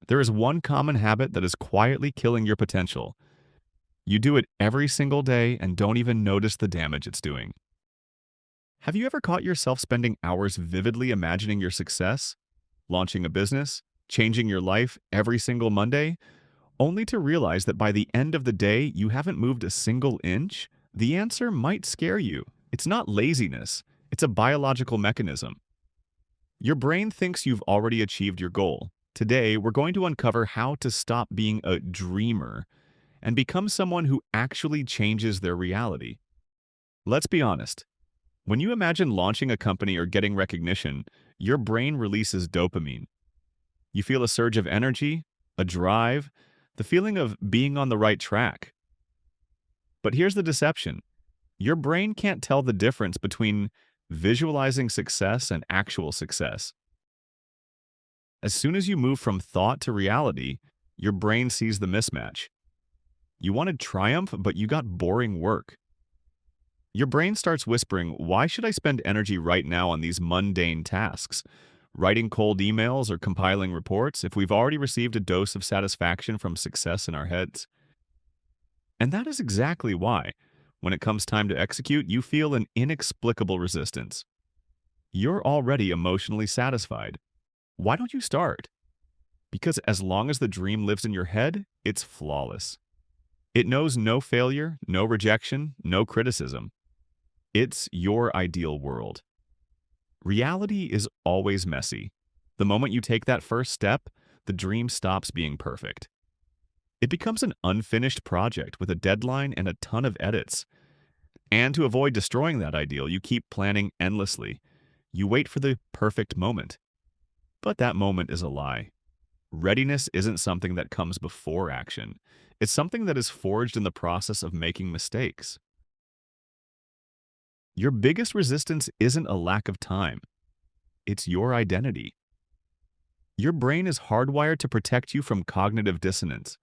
There is one common habit that is quietly killing your potential. You do it every single day and don't even notice the damage it's doing. Have you ever caught yourself spending hours vividly imagining your success, launching a business, changing your life every single Monday, only to realize that by the end of the day you haven't moved a single inch? The answer might scare you. It's not laziness, it's a biological mechanism. Your brain thinks you've already achieved your goal. Today, we're going to uncover how to stop being a dreamer and become someone who actually changes their reality. Let's be honest. When you imagine launching a company or getting recognition, your brain releases dopamine. You feel a surge of energy, a drive, the feeling of being on the right track. But here's the deception. Your brain can't tell the difference between visualizing success and actual success. As soon as you move from thought to reality, your brain sees the mismatch. You wanted triumph, but you got boring work. Your brain starts whispering, why should I spend energy right now on these mundane tasks? Writing cold emails or compiling reports if we've already received a dose of satisfaction from success in our heads? And that is exactly why, when it comes time to execute, you feel an inexplicable resistance. You're already emotionally satisfied. Why don't you start? Because as long as the dream lives in your head, it's flawless. It knows no failure, no rejection, no criticism. It's your ideal world. Reality is always messy. The moment you take that first step, the dream stops being perfect. It becomes an unfinished project with a deadline and a ton of edits. And to avoid destroying that ideal, you keep planning endlessly. You wait for the perfect moment. But that moment is a lie. Readiness isn't something that comes before action. It's something that is forged in the process of making mistakes. Your biggest resistance isn't a lack of time. It's your identity. Your brain is hardwired to protect you from cognitive dissonance.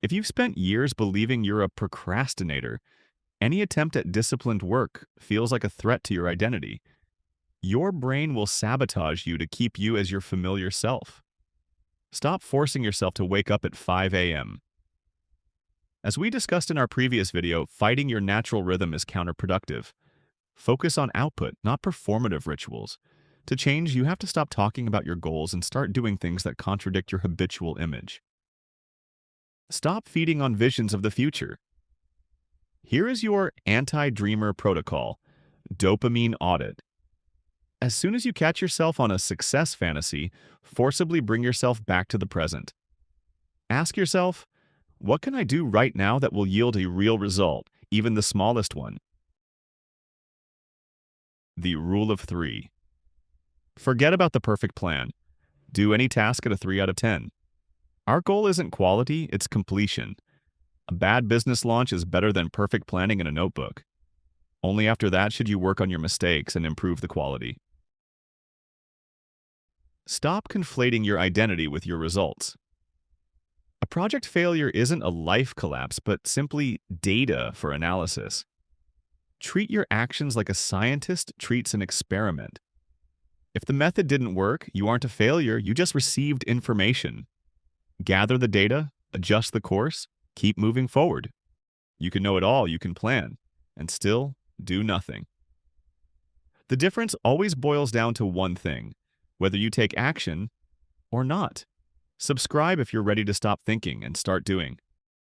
If you've spent years believing you're a procrastinator, any attempt at disciplined work feels like a threat to your identity. Your brain will sabotage you to keep you as your familiar self. Stop forcing yourself to wake up at 5 a.m. As we discussed in our previous video, fighting your natural rhythm is counterproductive. Focus on output, not performative rituals. To change, you have to stop talking about your goals and start doing things that contradict your habitual image. Stop feeding on visions of the future. Here is your anti-dreamer protocol: dopamine audit. As soon as you catch yourself on a success fantasy, forcibly bring yourself back to the present. Ask yourself, what can I do right now that will yield a real result, even the smallest one? The rule of 3. Forget about the perfect plan. Do any task at a 3 out of 10. Our goal isn't quality, it's completion. A bad business launch is better than perfect planning in a notebook. Only after that should you work on your mistakes and improve the quality. Stop conflating your identity with your results. A project failure isn't a life collapse, but simply data for analysis. Treat your actions like a scientist treats an experiment. If the method didn't work, you aren't a failure, you just received information. Gather the data, adjust the course, keep moving forward. You can know it all, you can plan, and still do nothing. The difference always boils down to one thing: whether you take action or not. Subscribe if you're ready to stop thinking and start doing.